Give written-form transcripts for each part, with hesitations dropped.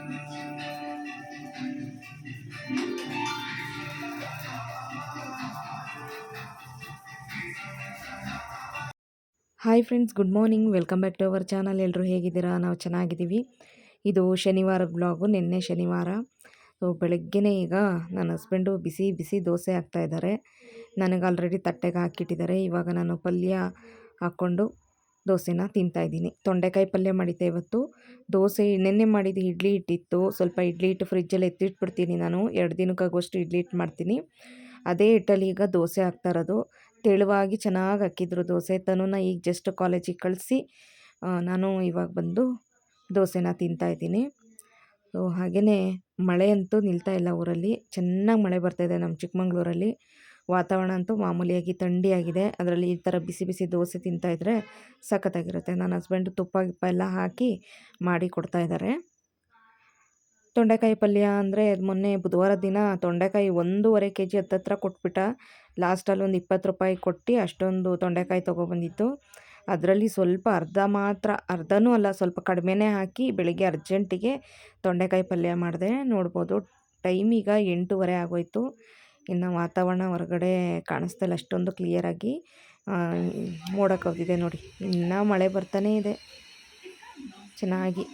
Hi friends, good morning. Welcome back to our channel. ಎಲ್ಲರೂ ಹೇಗಿದ್ದೀರಾ? ನಾವು ಚೆನ್ನಾಗಿದ್ದೀವಿ. ಇದು ಶನಿವಾರ ಬ್ಲಾಗು. ನಿನ್ನೆ ಶನಿವಾರ. ಬೆಳಗ್ಗೆನೇ ಈಗ ನನ್ನ ಹಸ್ಬೆಂಡು ಬಿಸಿ ಬಿಸಿ ದೋಸೆ ಹಾಕ್ತಾಯಿದ್ದಾರೆ. ನನಗೆ ಆಲ್ರೆಡಿ ತಟ್ಟೆಗೆ ಹಾಕಿಟ್ಟಿದ್ದಾರೆ. ಇವಾಗ ನಾನು ಪಲ್ಯ ಹಾಕ್ಕೊಂಡು ದೋಸೆನ ತಿಂತಾಯಿದ್ದೀನಿ. ತೊಂಡೆಕಾಯಿ ಪಲ್ಯ ಮಾಡಿದ್ದೆ ಇವತ್ತು. ದೋಸೆ ನೆನ್ನೆ ಮಾಡಿದ್ದು ಇಡ್ಲಿ ಹಿಟ್ಟಿತ್ತು. ಸ್ವಲ್ಪ ಇಡ್ಲಿ ಹಿಟ್ಟು ಫ್ರಿಜ್ಜಲ್ಲಿ ಎತ್ತಿಟ್ಬಿಡ್ತೀನಿ ನಾನು. 2 ದಿನಕ್ಕಾಗುವಷ್ಟು ಇಡ್ಲಿ ಹಿಟ್ಟು ಮಾಡ್ತೀನಿ. ಅದೇ ಹಿಟ್ಟಲ್ಲಿ ಈಗ ದೋಸೆ ಹಾಕ್ತಾ ಇರೋದು. ತೆಳುವಾಗಿ ಚೆನ್ನಾಗಿ ಹಾಕಿದ್ರು ದೋಸೆ. ತನುನ ಈಗ ಜಸ್ಟ್ ಕಾಲೇಜಿಗೆ ಕಳಿಸಿ ನಾನು ಇವಾಗ ಬಂದು ದೋಸೆನ ತಿಂತಾಯಿದ್ದೀನಿ. ಹಾಗೆಯೇ ಮಳೆ ಅಂತೂ ನಿಲ್ತಾ ಇಲ್ಲ ಊರಲ್ಲಿ. ಚೆನ್ನಾಗಿ ಮಳೆ ಬರ್ತಾಯಿದೆ ನಮ್ಮ ಚಿಕ್ಕಮಂಗ್ಳೂರಲ್ಲಿ. ವಾತಾವರಣ ಅಂತೂ ಮಾಮೂಲಿಯಾಗಿ ಥಂಡಿಯಾಗಿದೆ. ಅದರಲ್ಲಿ ಈ ಥರ ಬಿಸಿ ಬಿಸಿ ದೋಸೆ ತಿಂತಾಯಿದ್ರೆ ಸಖತ್ತಾಗಿರುತ್ತೆ. ನನ್ನ ಹಸ್ಬೆಂಡು ತುಪ್ಪ ಗಿಪ್ಪ ಎಲ್ಲ ಹಾಕಿ ಮಾಡಿ ಕೊಡ್ತಾಯಿದ್ದಾರೆ. ತೊಂಡೆಕಾಯಿ ಪಲ್ಯ ಅಂದರೆ ಮೊನ್ನೆ ಬುಧವಾರ ದಿನ ತೊಂಡೆಕಾಯಿ 1.5 kg ಹತ್ತತ್ರ ಕೊಟ್ಬಿಟ್ಟ. ಲಾಸ್ಟಲ್ಲಿ ಒಂದು 20 ರೂಪಾಯಿ ಕೊಟ್ಟು ಅಷ್ಟೊಂದು ತೊಂಡೆಕಾಯಿ ತೊಗೊಬಂದಿತ್ತು. ಅದರಲ್ಲಿ ಸ್ವಲ್ಪ ಅರ್ಧನೂ ಅಲ್ಲ, ಸ್ವಲ್ಪ ಕಡಿಮೆನೇ ಹಾಕಿ ಬೆಳಿಗ್ಗೆ ಅರ್ಜೆಂಟಿಗೆ ತೊಂಡೆಕಾಯಿ ಪಲ್ಯ ಮಾಡಿದೆ. ನೋಡ್ಬೋದು ಟೈಮ್ ಈಗ 8:30 ಆಗೋಯ್ತು. ಇನ್ನು ವಾತಾವರಣ ಹೊರಗಡೆ ಕಾಣಿಸ್ತಾ ಇಲ್ಲ ಅಷ್ಟೊಂದು ಕ್ಲಿಯರಾಗಿ. ಮೋಡ ಕವಿದಿದೆ ನೋಡಿ. ಇನ್ನೂ ಮಳೆ ಬರ್ತಾನೇ ಇದೆ ಚೆನ್ನಾಗಿ.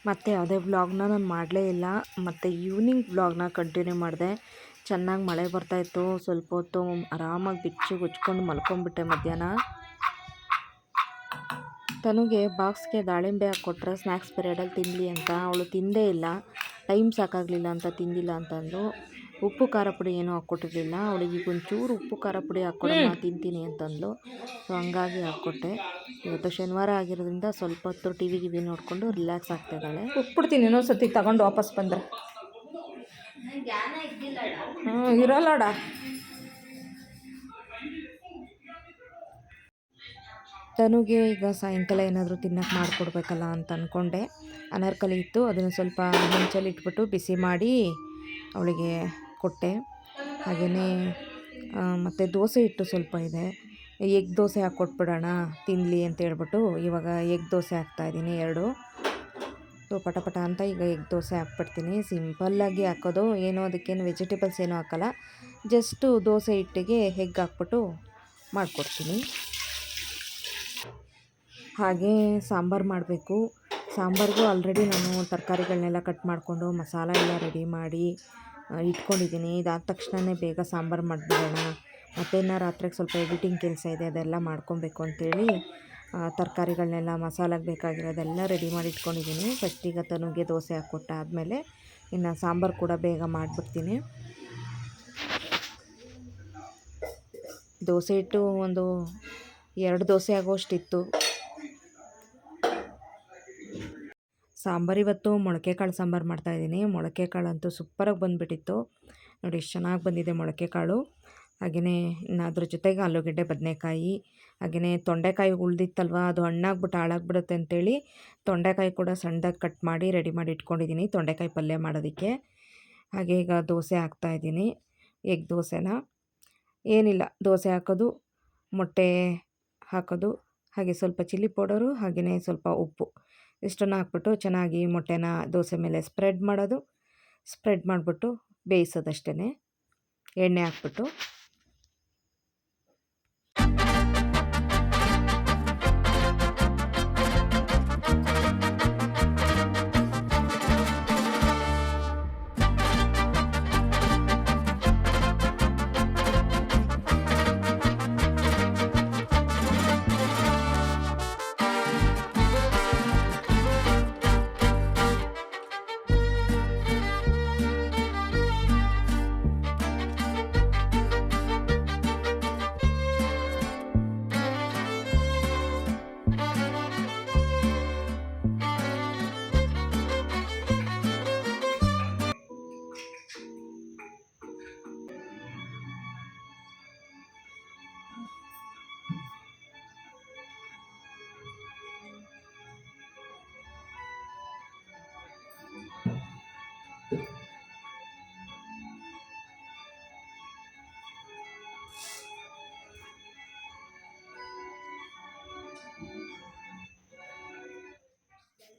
ಮತ್ತು ಯಾವುದೇ ವ್ಲಾಗ್ನ ನಾನು ಮಾಡಲೇ ಇಲ್ಲ. ಮತ್ತು ಈವ್ನಿಂಗ್ ವ್ಲಾಗ್ನ ಕಂಟಿನ್ಯೂ ಮಾಡಿದೆ. ಚೆನ್ನಾಗಿ ಮಳೆ ಬರ್ತಾಯಿತ್ತು. ಸ್ವಲ್ಪ ಹೊತ್ತು ಆರಾಮಾಗಿ ಬಿಚ್ಚು ಗುಚ್ಕೊಂಡು ಮಲ್ಕೊಂಡ್ಬಿಟ್ಟೆ ಮಧ್ಯಾಹ್ನ. ತನುಗೆ ಬಾಕ್ಸ್ಗೆ ದಾಳಿಂಬೆ ಹಾಕ್ಕೊಟ್ರೆ ಸ್ನ್ಯಾಕ್ಸ್ ಪೀರಿಯಡಲ್ಲಿ ತಿನ್ನಲಿ ಅಂತ. ಅವಳು ತಿಂದೇ ಇಲ್ಲ. ಟೈಮ್ ಸಾಕಾಗಲಿಲ್ಲ ಅಂತ ತಿಂದಿಲ್ಲ ಅಂತಂದು. ಉಪ್ಪು ಖಾರ ಪುಡಿ ಏನೂ ಹಾಕ್ಕೊಟ್ಟಿರಲಿಲ್ಲ. ಅವಳಿಗೆ ಈಗ ಒಂಚೂರು ಉಪ್ಪು ಖಾರ ಪುಡಿ ಹಾಕ್ಕೊಡೋಣ ತಿಂತೀನಿ ಅಂತಂದು. ಸೊ ಹಂಗಾಗಿ ಹಾಕ್ಕೊಟ್ಟೆ. ಇವತ್ತು ಶನಿವಾರ ಆಗಿರೋದ್ರಿಂದ ಸ್ವಲ್ಪ ಹೊತ್ತು ಟಿ ವಿ ನೋಡಿಕೊಂಡು ರಿಲ್ಯಾಕ್ಸ್ ಆಗ್ತಾಯಿದ್ದಾಳೆ. ಉಪ್ಪಿಡ್ತೀನಿ ಇನ್ನೊಂದು ಸತಿ ತಗೊಂಡು ವಾಪಸ್ ಬಂದರೆ. ಇರೋಲ್ಲಡ. ತನುಗೆ ಈಗ ಸಾಯಂಕಾಲ ಏನಾದರೂ ತಿನ್ನೋಕ್ಕೆ ಮಾಡಿಕೊಡ್ಬೇಕಲ್ಲ ಅಂತ ಅಂದ್ಕೊಂಡೆ. ಅನಾರ್ಕಲಿ ಇತ್ತು, ಅದನ್ನು ಸ್ವಲ್ಪ ಹೆಂಚಲ್ಲಿ ಇಟ್ಬಿಟ್ಟು ಬಿಸಿ ಮಾಡಿ ಅವಳಿಗೆ ಕೊಟ್ಟೆ. ಹಾಗೆಯೇ ಮತ್ತು ದೋಸೆ ಹಿಟ್ಟು ಸ್ವಲ್ಪ ಇದೆ. ಎಗ್ ದೋಸೆ ಹಾಕ್ಕೊಟ್ಬಿಡೋಣ ತಿನ್ನಲಿ ಅಂತ ಹೇಳ್ಬಿಟ್ಟು ಇವಾಗ ಎಗ್ ದೋಸೆ ಹಾಕ್ತಾಯಿದ್ದೀನಿ 2. ಸೊ ಪಟ ಅಂತ ಈಗ ಎಗ್ ದೋಸೆ ಹಾಕ್ಬಿಡ್ತೀನಿ. ಸಿಂಪಲ್ಲಾಗಿ ಹಾಕೋದು, ಏನೋ ಅದಕ್ಕೇನು ವೆಜಿಟೇಬಲ್ಸ್ ಏನೂ ಹಾಕೋಲ್ಲ. ಜಸ್ಟು ದೋಸೆ ಹಿಟ್ಟಿಗೆ ಎಗ್ ಹಾಕ್ಬಿಟ್ಟು ಮಾಡಿಕೊಡ್ತೀನಿ. ಹಾಗೆ ಸಾಂಬಾರು ಮಾಡಬೇಕು. ಸಾಂಬಾರಿಗೂ ಆಲ್ರೆಡಿ ನಾನು ತರಕಾರಿಗಳನ್ನೆಲ್ಲ ಕಟ್ ಮಾಡಿಕೊಂಡು ಮಸಾಲ ಎಲ್ಲ ರೆಡಿ ಮಾಡಿ ಇಟ್ಕೊಂಡಿದ್ದೀನಿ. ಇದಾದ ತಕ್ಷಣವೇ ಬೇಗ ಸಾಂಬಾರು ಮಾಡಿಬಿಡೋಣ. ಮತ್ತು ಇನ್ನು ರಾತ್ರಿಗೆ ಸ್ವಲ್ಪ ಎಡಿಟಿಂಗ್ ಕೆಲಸ ಇದೆ, ಅದೆಲ್ಲ ಮಾಡ್ಕೊಬೇಕು ಅಂತೇಳಿ ತರಕಾರಿಗಳನ್ನೆಲ್ಲ ಮಸಾಲಾಗೆ ಬೇಕಾಗಿರೋದೆಲ್ಲ ರೆಡಿ ಮಾಡಿ ಇಟ್ಕೊಂಡಿದ್ದೀನಿ. ಫಸ್ಟಿಗೆ ತನುಗೆ ದೋಸೆ ಹಾಕ್ಕೊಟ್ಟ ಆದಮೇಲೆ ಇನ್ನು ಸಾಂಬಾರು ಕೂಡ ಬೇಗ ಮಾಡಿಬಿಡ್ತೀನಿ. ದೋಸೆ ಹಿಟ್ಟು ಒಂದು 2 ದೋಸೆ ಆಗೋಷ್ಟಿತ್ತು. ಸಾಂಬಾರು ಇವತ್ತು ಮೊಳಕೆ ಕಾಳು ಸಾಂಬಾರು ಮಾಡ್ತಾಯಿದ್ದೀನಿ. ಮೊಳಕೆ ಕಾಳು ಅಂತೂ ಸೂಪರಾಗಿ ಬಂದುಬಿಟ್ಟಿತ್ತು ನೋಡಿ, ಎಷ್ಟು ಚೆನ್ನಾಗಿ ಬಂದಿದೆ ಮೊಳಕೆ ಕಾಳು. ಹಾಗೆಯೇ ಇನ್ನು ಅದ್ರ ಜೊತೆಗೆ ಆಲೂಗಡ್ಡೆ ಬದನೆಕಾಯಿ, ಹಾಗೆಯೇ ತೊಂಡೆಕಾಯಿ ಉಳಿದಿತ್ತಲ್ವ, ಅದು ಹಣ್ಣಾಗ್ಬಿಟ್ಟು ಹಾಳಾಗ್ಬಿಡುತ್ತೆ ಅಂತೇಳಿ ತೊಂಡೆಕಾಯಿ ಕೂಡ ಸಣ್ಣದಾಗಿ ಕಟ್ ಮಾಡಿ ರೆಡಿ ಮಾಡಿ ಇಟ್ಕೊಂಡಿದ್ದೀನಿ ತೊಂಡೆಕಾಯಿ ಪಲ್ಯ ಮಾಡೋದಕ್ಕೆ. ಹಾಗೆ ಈಗ ದೋಸೆ ಹಾಕ್ತಾಯಿದ್ದೀನಿ, ಎಗ್ ದೋಸೆನ. ಏನಿಲ್ಲ, ದೋಸೆ ಹಾಕೋದು, ಮೊಟ್ಟೆ ಹಾಕೋದು, ಹಾಗೆ ಸ್ವಲ್ಪ ಚಿಲ್ಲಿ ಪೌಡರು, ಹಾಗೆಯೇ ಸ್ವಲ್ಪ ಉಪ್ಪು, ಇಷ್ಟನ್ನು ಹಾಕ್ಬಿಟ್ಟು ಚೆನ್ನಾಗಿ ಮೊಟ್ಟೆನ ದೋಸೆ ಮೇಲೆ ಸ್ಪ್ರೆಡ್ ಮಾಡೋದು. ಸ್ಪ್ರೆಡ್ ಮಾಡಿಬಿಟ್ಟು ಬೇಯಿಸೋದಷ್ಟೇ, ಎಣ್ಣೆ ಹಾಕ್ಬಿಟ್ಟು.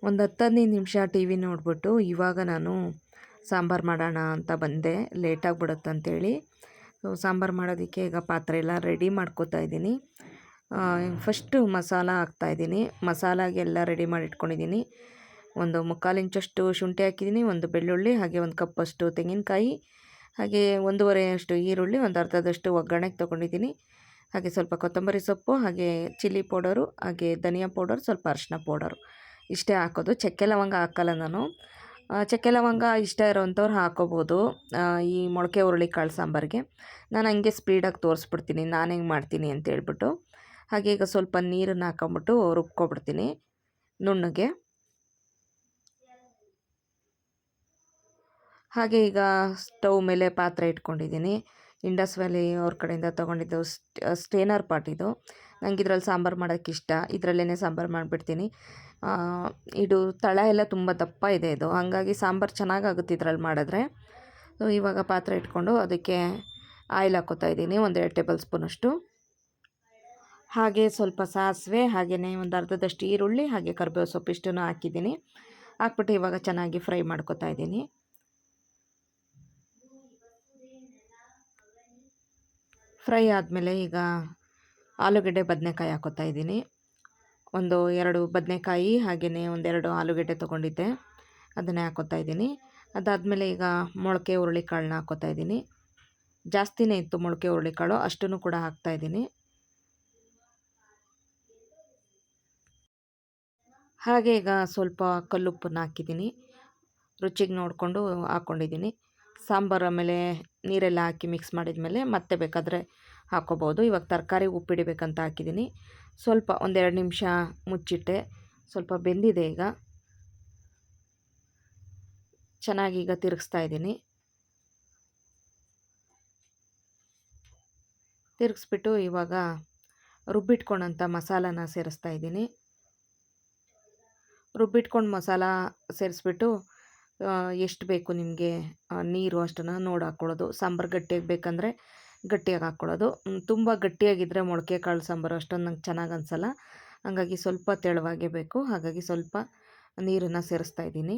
ಒಂದು 10-15 ನಿಮಿಷ ಟಿ ವಿ ನೋಡಿಬಿಟ್ಟು ಇವಾಗ ನಾನು ಸಾಂಬಾರು ಮಾಡೋಣ ಅಂತ ಬಂದೆ, ಲೇಟಾಗಿಬಿಡುತ್ತಂತೇಳಿ. ಸಾಂಬಾರು ಮಾಡೋದಕ್ಕೆ ಈಗ ಪಾತ್ರೆ ಎಲ್ಲ ರೆಡಿ ಮಾಡ್ಕೋತಾ ಇದ್ದೀನಿ. ಫಸ್ಟು ಮಸಾಲ ಹಾಕ್ತಾಯಿದ್ದೀನಿ. ಮಸಾಲಾಗೆಲ್ಲ ರೆಡಿ ಮಾಡಿ ಇಟ್ಕೊಂಡಿದ್ದೀನಿ. ಒಂದು 3/4 ಇಂಚಷ್ಟು ಶುಂಠಿ ಹಾಕಿದ್ದೀನಿ, ಒಂದು ಬೆಳ್ಳುಳ್ಳಿ, ಹಾಗೆ ಒಂದು ಕಪ್ಪಷ್ಟು ತೆಂಗಿನಕಾಯಿ, ಹಾಗೆ 1.5 ಅಷ್ಟು ಈರುಳ್ಳಿ, ಒಂದು ಅರ್ಧದಷ್ಟು ಒಗ್ಗರಣೆಗೆ ತೊಗೊಂಡಿದ್ದೀನಿ. ಹಾಗೆ ಸ್ವಲ್ಪ ಕೊತ್ತಂಬರಿ ಸೊಪ್ಪು, ಹಾಗೆ ಚಿಲ್ಲಿ ಪೌಡರು, ಹಾಗೆ ಧನಿಯಾ ಪೌಡರ್, ಸ್ವಲ್ಪ ಅರಿಶಿನ ಪೌಡರು ಇಷ್ಟೇ ಹಾಕೋದು. ಚಕ್ಕೆ ಲವಂಗ ಹಾಕಲ್ಲ ನಾನು. ಚಕ್ಕೆ ಲವಂಗ ಇಷ್ಟ ಇರೋವಂಥವ್ರು ಹಾಕೋಬೋದು ಈ ಮೊಳಕೆ ಹುರುಳಿಕಾಳು ಸಾಂಬಾರಿಗೆ. ನಾನು ಹಂಗೆ ಸ್ಪೀಡಾಗಿ ತೋರಿಸ್ಬಿಡ್ತೀನಿ ನಾನು ಹೆಂಗೆ ಮಾಡ್ತೀನಿ ಅಂತೇಳ್ಬಿಟ್ಟು. ಹಾಗೆ ಈಗ ಸ್ವಲ್ಪ ನೀರನ್ನು ಹಾಕೊಂಬಿಟ್ಟು ರುಬ್ಕೊಬಿಡ್ತೀನಿ ನುಣ್ಣಗೆ. ಹಾಗೆ ಈಗ ಸ್ಟವ್ ಮೇಲೆ ಪಾತ್ರೆ ಇಟ್ಕೊಂಡಿದ್ದೀನಿ. ಇಂಡಸ್ ವ್ಯಾಲಿ ಅವ್ರ ಕಡೆಯಿಂದ ತೊಗೊಂಡಿದ್ದು ಸ್ಟೇನರ್ ಪಾಟ್ ಇದು. ನಂಗೆ ಇದ್ರಲ್ಲಿ ಸಾಂಬಾರು ಮಾಡೋಕ್ಕೆ ಇಷ್ಟ, ಇದರಲ್ಲೇ ಸಾಂಬಾರು ಮಾಡಿಬಿಡ್ತೀನಿ. ಇದು ತಳ ಎಲ್ಲ ತುಂಬ ದಪ್ಪ ಇದೆ ಇದು, ಹಾಗಾಗಿ ಸಾಂಬಾರು ಚೆನ್ನಾಗಾಗುತ್ತೆ ಇದ್ರಲ್ಲಿ ಮಾಡಿದ್ರೆ. ಸೊ ಇವಾಗ ಪಾತ್ರೆ ಇಟ್ಕೊಂಡು ಅದಕ್ಕೆ ಆಯಿಲ್ ಹಾಕ್ಕೋತಾ ಇದ್ದೀನಿ, 1-2 ಟೇಬಲ್ ಸ್ಪೂನಷ್ಟು. ಹಾಗೆ ಸ್ವಲ್ಪ ಸಾಸಿವೆ, ಹಾಗೆಯೇ ಒಂದು ಅರ್ಧದಷ್ಟು ಈರುಳ್ಳಿ, ಹಾಗೆ ಕರಿಬೇವು ಸೊಪ್ಪು ಇಷ್ಟನ್ನು ಹಾಕಿದ್ದೀನಿ. ಹಾಕ್ಬಿಟ್ಟು ಇವಾಗ ಚೆನ್ನಾಗಿ ಫ್ರೈ ಮಾಡ್ಕೊತಾ ಇದ್ದೀನಿ. ಫ್ರೈ ಆದಮೇಲೆ ಈಗ ಆಲೂಗಡ್ಡೆ ಬದನೆಕಾಯಿ ಹಾಕೋತಾ ಇದ್ದೀನಿ. 2 ಬದನೆಕಾಯಿ, ಹಾಗೆಯೇ 2 ಆಲೂಗಡ್ಡೆ ತೊಗೊಂಡಿದ್ದೆ, ಅದನ್ನೇ ಹಾಕೋತಾ ಇದ್ದೀನಿ. ಅದಾದಮೇಲೆ ಈಗ ಮೊಳಕೆ ಹುರುಳಿಕಾಳನ್ನ ಹಾಕೋತಾ ಇದ್ದೀನಿ. ಜಾಸ್ತಿನೇ ಇತ್ತು ಮೊಳಕೆ ಹುರುಳಿಕಾಳು, ಅಷ್ಟನ್ನು ಕೂಡ ಹಾಕ್ತಾಯಿದ್ದೀನಿ. ಹಾಗೆ ಈಗ ಸ್ವಲ್ಪ ಕಲ್ಲುಪ್ಪನ್ನು ಹಾಕಿದ್ದೀನಿ, ರುಚಿಗೆ ನೋಡಿಕೊಂಡು ಹಾಕ್ಕೊಂಡಿದ್ದೀನಿ. ಸಾಂಬಾರು ಆಮೇಲೆ ನೀರೆಲ್ಲ ಹಾಕಿ ಮಿಕ್ಸ್ ಮಾಡಿದ್ಮೇಲೆ ಮತ್ತೆ ಬೇಕಾದರೆ ಹಾಕ್ಕೋಬೋದು. ಇವಾಗ ತರಕಾರಿ ಉಪ್ಪಿಡಿಬೇಕಂತ ಹಾಕಿದ್ದೀನಿ. ಸ್ವಲ್ಪ 1-2 ನಿಮಿಷ ಮುಚ್ಚಿಟ್ಟೆ, ಸ್ವಲ್ಪ ಬೆಂದಿದೆ. ಈಗ ಚೆನ್ನಾಗಿ ಈಗ ತಿರುಗಿಸ್ತಾ ಇದ್ದೀನಿ. ತಿರುಗಿಸ್ಬಿಟ್ಟು ಇವಾಗ ರುಬ್ಬಿಟ್ಕೊಂಡಂಥ ಮಸಾಲಾನ ಸೇರಿಸ್ತಾ ಇದ್ದೀನಿ. ರುಬ್ಬಿಟ್ಕೊಂಡು ಮಸಾಲ ಸೇರಿಸ್ಬಿಟ್ಟು ಎಷ್ಟು ಬೇಕು ನಿಮಗೆ ನೀರು ಅಷ್ಟನ್ನು ನೋಡಿ ಹಾಕ್ಕೊಳ್ಳೋದು. ಸಾಂಬಾರು ಗಟ್ಟಿಯಾಗಿ ಬೇಕಂದರೆ ಗಟ್ಟಿಯಾಗಿ ಹಾಕ್ಕೊಳ್ಳೋದು. ತುಂಬ ಗಟ್ಟಿಯಾಗಿದ್ದರೆ ಮೊಳಕೆ ಕಾಳು ಸಾಂಬಾರು ಅಷ್ಟೊಂದು ನಂಗೆ ಚೆನ್ನಾಗಿ ಅನಿಸಲ್ಲ, ಹಾಗಾಗಿ ಸ್ವಲ್ಪ ತೆಳುವಾಗೇ ಬೇಕು. ಹಾಗಾಗಿ ಸ್ವಲ್ಪ ನೀರನ್ನು ಸೇರಿಸ್ತಾ ಇದ್ದೀನಿ.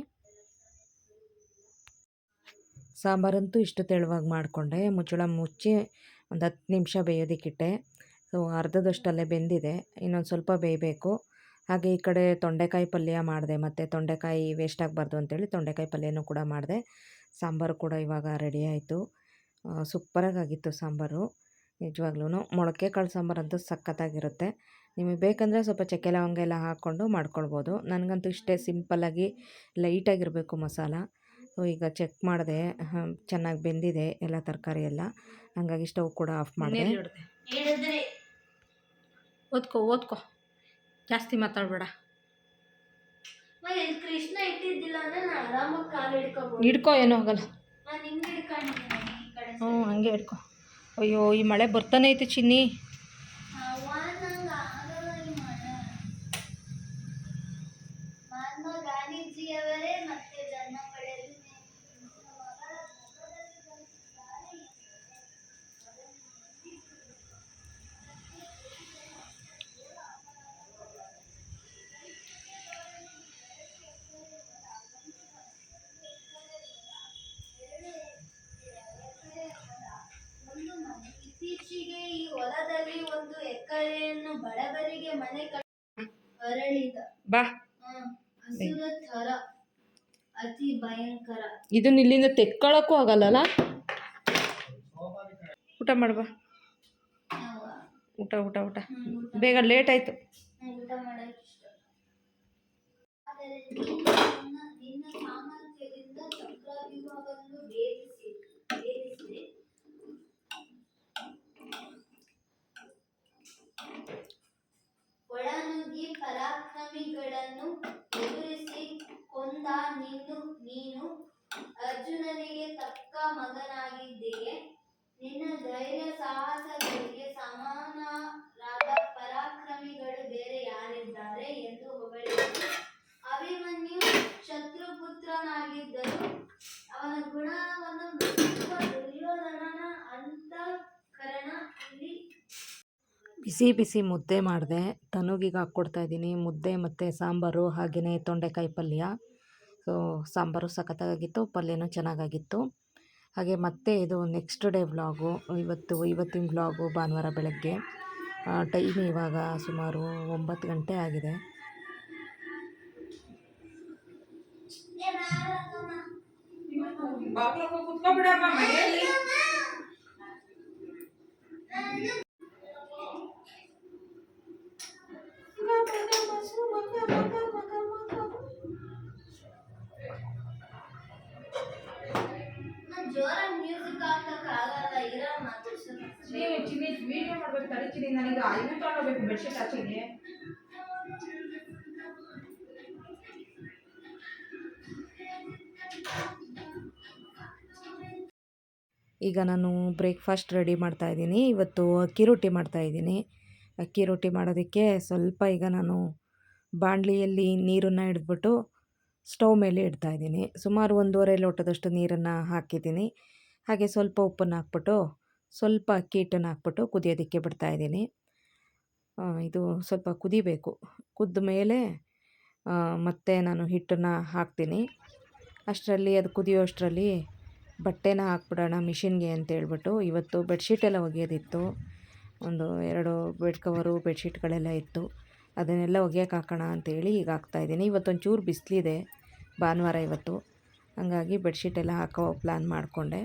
ಸಾಂಬಾರಂತೂ ಇಷ್ಟು ತೆಳುವಾಗಿ ಮಾಡಿಕೊಂಡೆ. ಮುಚ್ಚಳ ಮುಚ್ಚಿ ಒಂದು 10 ನಿಮಿಷ ಬೇಯೋದಕ್ಕಿಟ್ಟೆ. ಸೊ ಅರ್ಧದಷ್ಟಲ್ಲೇ ಬೆಂದಿದೆ, ಇನ್ನೊಂದು ಸ್ವಲ್ಪ ಬೇಯಬೇಕು. ಹಾಗೆ ಈ ಕಡೆ ತೊಂಡೆಕಾಯಿ ಪಲ್ಯ ಮಾಡಿದೆ, ಮತ್ತು ತೊಂಡೆಕಾಯಿ ವೇಸ್ಟ್ ಆಗಬಾರ್ದು ಅಂತೇಳಿ ತೊಂಡೆಕಾಯಿ ಪಲ್ಯನೂ ಕೂಡ ಮಾಡಿದೆ. ಸಾಂಬಾರು ಕೂಡ ಇವಾಗ ರೆಡಿ ಆಯಿತು. ಸೂಪರಾಗಿತ್ತು ಸಾಂಬಾರು ನಿಜವಾಗ್ಲೂ. ಮೊಳಕೆ ಕಾಳು ಸಾಂಬಾರಂತೂ ಸಖತ್ತಾಗಿರುತ್ತೆ. ನಿಮಗೆ ಬೇಕಂದರೆ ಸ್ವಲ್ಪ ಚಕ್ಕೆ ಲವಂಗ ಎಲ್ಲ ಹಾಕ್ಕೊಂಡು ಮಾಡ್ಕೊಳ್ಬೋದು. ನನಗಂತೂ ಇಷ್ಟೇ ಸಿಂಪಲ್ಲಾಗಿ ಲೈಟಾಗಿರಬೇಕು ಮಸಾಲ. ಸೊ ಈಗ ಚೆಕ್ ಮಾಡಿದೆ, ಚೆನ್ನಾಗಿ ಬೆಂದಿದೆ ಎಲ್ಲ ತರಕಾರಿ ಎಲ್ಲ, ಹಾಗಾಗಿ ಸ್ಟವ್ ಕೂಡ ಆಫ್ ಮಾಡಿದೆ. ಓದ್ಕೋ ಜಾಸ್ತಿ ಮಾತಾಡಬೇಡ. ಹಿಡ್ಕೋ, ಏನೂ ಆಗಲ್ಲ. ಹಂಗೆ ಹಿಡ್ಕೊ. ಅಯ್ಯೋ ಈ ಮಳೆ ಬರ್ತಾನೆ ಐತೆ ಚಿನ್ನಿ. ಇತ್ತೀಚೆಗೆ ಈ ಹೊಲದಲ್ಲಿ 1 ಎಕರೆಯನ್ನು ಬಡವರಿಗೆ ಮನೆ ಅರಳಿದ ಬಾ ಹಸುರ ಥರ ಅತಿ ಭಯಂಕರ. ಇದನ್ನ ಇಲ್ಲಿಂದ ತೆಕ್ಕೊಳ್ಳೋಕ್ಕೂ ಆಗಲ್ಲ. ಊಟ ಮಾಡುವ, ಊಟ ಊಟ ಊಟ ಬೇಗ, ಲೇಟ್ ಆಯಿತು. ಊಟ ಮಾಡಕ್ಕೆ ಇಷ್ಟ, ಆದರೆ ನಿನ್ನ ಸಾಮರ್ಥ್ಯದಿಂದ ಚಕ್ರವ್ಯೂಹವನ್ನು ಭೇದಿಸಿದೆ. ಒಳನುಗ್ಗಿ ಪರಾಕ್ರಮಿಗಳನ್ನು ಎದುರಿಸಿ ಕೊಂದ ನೀನು ಅರ್ಜುನನಿಗೆ ತಕ್ಕ ಮಗನಾಗಿದ್ದೀಯೆ. ನಿನ್ನ ಧೈರ್ಯ ಸಾಹಸಗಳಿಗೆ ಸಮಾನರಾದ ಪರಾಕ್ರಮಿಗಳು ಬೇರೆ ಯಾರಿದ್ದಾರೆ ಎಂದು ಹೊಗಳಿದರು. ಅಭಿಮನ್ಯು ಶತ್ರುಪುತ್ರನಾಗಿದ್ದರೂ ಅವನ ಗುಣವನ್ನು ಮೆಚ್ಚುವ ದುರ್ಯೋಧನನ ಅಂತಃಕರಣ ಇಲ್ಲಿ ಬಿಸಿ ಬಿಸಿ ಮುದ್ದೆ ಮಾಡಿದೆ. ತನುಗಿಗೆ ಹಾಕ್ಕೊಡ್ತಾಯಿದ್ದೀನಿ ಮುದ್ದೆ ಮತ್ತು ಸಾಂಬಾರು, ಹಾಗೆಯೇ ತೊಂಡೆಕಾಯಿ ಪಲ್ಯ. ಸೊ ಸಾಂಬಾರು ಸಖತ್ತಾಗಿತ್ತು, ಪಲ್ಯನೂ ಚೆನ್ನಾಗಾಗಿತ್ತು. ಹಾಗೆ ಮತ್ತೆ ಇದು ನೆಕ್ಸ್ಟ್ ಡೇ ವ್ಲಾಗು. ಇವತ್ತಿನ ವ್ಲಾಗು ಭಾನುವಾರ ಬೆಳಗ್ಗೆ. ಟೈಮ್ ಇವಾಗ ಸುಮಾರು 9 ಗಂಟೆ ಆಗಿದೆ. ಜೋರಾಗಿ ಮ್ಯೂಸಿಕ್ ಹಾಕಕ್ಕಾಗಲ್ಲ, ಇರೋ ವಿಡಿಯೋ ಮಾಡ್ಬೇಕು ತಡಿತೀನಿ. ನನಗೆ 5 ತಗೋಬೇಕು ಬೆಡ್ಶೀಟ್ ಆಚೆಗೆ. ಈಗ ನಾನು ಬ್ರೇಕ್ಫಾಸ್ಟ್ ರೆಡಿ ಮಾಡ್ತಾಯಿದ್ದೀನಿ. ಇವತ್ತು ಅಕ್ಕಿ ರೊಟ್ಟಿ ಮಾಡ್ತಾಯಿದ್ದೀನಿ. ಅಕ್ಕಿ ರೊಟ್ಟಿ ಮಾಡೋದಕ್ಕೆ ಸ್ವಲ್ಪ ಈಗ ನಾನು ಬಾಣಲಿಯಲ್ಲಿ ನೀರನ್ನು ಹಿಡಿದ್ಬಿಟ್ಟು ಸ್ಟವ್ ಮೇಲೆ ಇಡ್ತಾಯಿದ್ದೀನಿ. ಸುಮಾರು 1.5 ಲೋಟದಷ್ಟು ನೀರನ್ನು ಹಾಕಿದ್ದೀನಿ. ಹಾಗೆ ಸ್ವಲ್ಪ ಉಪ್ಪನ್ನು ಹಾಕ್ಬಿಟ್ಟು ಸ್ವಲ್ಪ ಅಕ್ಕಿ ಹಿಟ್ಟನ್ನು ಹಾಕ್ಬಿಟ್ಟು ಕುದಿಯೋದಕ್ಕೆ ಬಿಡ್ತಾಯಿದ್ದೀನಿ. ಇದು ಸ್ವಲ್ಪ ಕುದಿಬೇಕು. ಕುದ್ದ ಮೇಲೆ ಮತ್ತೆ ನಾನು ಹಿಟ್ಟನ್ನು ಹಾಕ್ತೀನಿ. ಅಷ್ಟರಲ್ಲಿ ಅದು ಕುದಿಯೋ ಅಷ್ಟರಲ್ಲಿ ಬಟ್ಟೆನ ಹಾಕ್ಬಿಡೋಣ ಮಿಷಿನ್ಗೆ ಅಂತೇಳ್ಬಿಟ್ಟು ಇವತ್ತು ಬೆಡ್ಶೀಟೆಲ್ಲ ಒಗೆಯೋದಿತ್ತು. 2 ಬೆಡ್ ಕವರು ಬೆಡ್ಶೀಟ್ಗಳೆಲ್ಲ ಇತ್ತು. ಅದನ್ನೆಲ್ಲ ಒಗೆಯೋಕೆ ಹಾಕೋಣ ಅಂತೇಳಿ ಈಗ ಹಾಕ್ತಾಯಿದ್ದೀನಿ. ಇವತ್ತೊಂಚೂರು ಬಿಸಿಲಿದೆ, ಭಾನುವಾರ ಇವತ್ತು. ಹಾಗಾಗಿ ಬೆಡ್ಶೀಟೆಲ್ಲ ಹಾಕೋ ಪ್ಲ್ಯಾನ್ ಮಾಡಿಕೊಂಡೆ.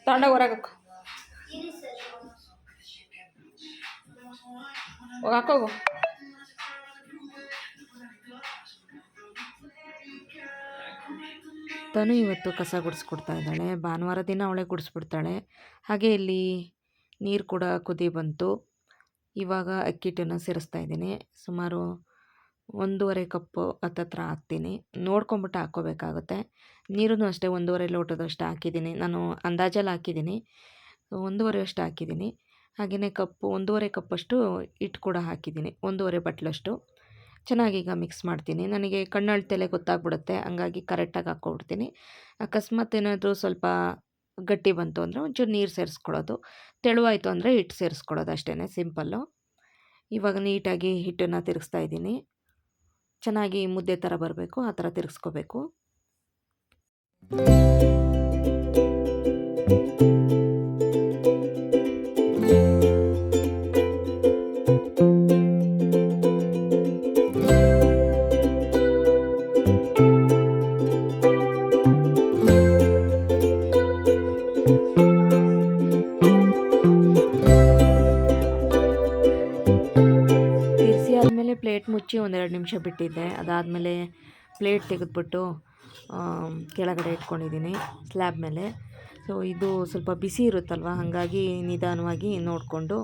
ತಗೊಂಡೋಗಿ ಹೊರಗೆ ಇರಿ ಸರ್. ಹಾಕೋಗು. ತನು ಇವತ್ತು ಕಸ ಗುಡಿಸ್ಕೊಡ್ತಾ ಇದ್ದಾಳೆ. ಭಾನುವಾರ ದಿನ ಅವಳೇ ಗುಡಿಸ್ಬಿಡ್ತಾಳೆ. ಹಾಗೆ ಇಲ್ಲಿ ನೀರು ಕೂಡ ಕುದಿ ಬಂತು. ಇವಾಗ ಅಕ್ಕಿ ಹಿಟ್ಟನ್ನು ಸೇರಿಸ್ತಾ ಇದ್ದೀನಿ. ಸುಮಾರು 1.5 ಕಪ್ಪು ಹತ್ತತ್ರ ಹಾಕ್ತೀನಿ. ನೋಡ್ಕೊಂಬಿಟ್ಟು ಹಾಕ್ಕೋಬೇಕಾಗುತ್ತೆ. ನೀರನ್ನು ಅಷ್ಟೇ 1.5 ಲೋಟದಷ್ಟು ಹಾಕಿದ್ದೀನಿ. ನಾನು ಅಂದಾಜಲ್ಲಿ ಹಾಕಿದ್ದೀನಿ. 1.5 ಅಷ್ಟು ಹಾಕಿದ್ದೀನಿ. ಹಾಗೆಯೇ 1.5 ಕಪ್ಪಷ್ಟು ಹಿಟ್ಟು ಕೂಡ ಹಾಕಿದ್ದೀನಿ. 1.5 ಬಟ್ಲಷ್ಟು. ಚೆನ್ನಾಗಿ ಈಗ ಮಿಕ್ಸ್ ಮಾಡ್ತೀನಿ. ನನಗೆ ಕಣ್ಣಳ್ತೆಲೆ ಗೊತ್ತಾಗ್ಬಿಡುತ್ತೆ, ಹಂಗಾಗಿ ಕರೆಕ್ಟಾಗಿ ಹಾಕ್ಕೊಬಿಡ್ತೀನಿ. ಅಕಸ್ಮಾತ್ ಏನಾದರೂ ಸ್ವಲ್ಪ ಗಟ್ಟಿ ಬಂತು ಅಂದರೆ ಒಂಚೂರು ನೀರು ಸೇರಿಸ್ಕೊಳ್ಳೋದು, ತೆಳುವಾಯಿತು ಅಂದರೆ ಹಿಟ್ಟು ಸೇರಿಸ್ಕೊಳ್ಳೋದು ಅಷ್ಟೇ, ಸಿಂಪಲ್ಲು. ಇವಾಗ ನೀಟಾಗಿ ಹಿಟ್ಟನ್ನು ತಿರುಗಿಸ್ತಾ ಇದ್ದೀನಿ. ಚೆನ್ನಾಗಿ ಮುದ್ದೆ ಥರ ಬರಬೇಕು, ಆ ಥರ ತಿರುಗಿಸ್ಕೋಬೇಕು. ಪ್ಲೇಟ್ ಮುಚ್ಚಿ 1-2 ನಿಮಿಷ ಬಿಟ್ಟಿದ್ದೆ. ಅದಾದಮೇಲೆ ಪ್ಲೇಟ್ ತೆಗೆದ್ಬಿಟ್ಟು ಕೆಳಗಡೆ ಇಟ್ಕೊಂಡಿದ್ದೀನಿ ಸ್ಲ್ಯಾಬ್ ಮೇಲೆ. ಸೊ ಇದು ಸ್ವಲ್ಪ ಬಿಸಿ ಇರುತ್ತಲ್ವ, ಹಾಗಾಗಿ ನಿಧಾನವಾಗಿ ನೋಡಿಕೊಂಡು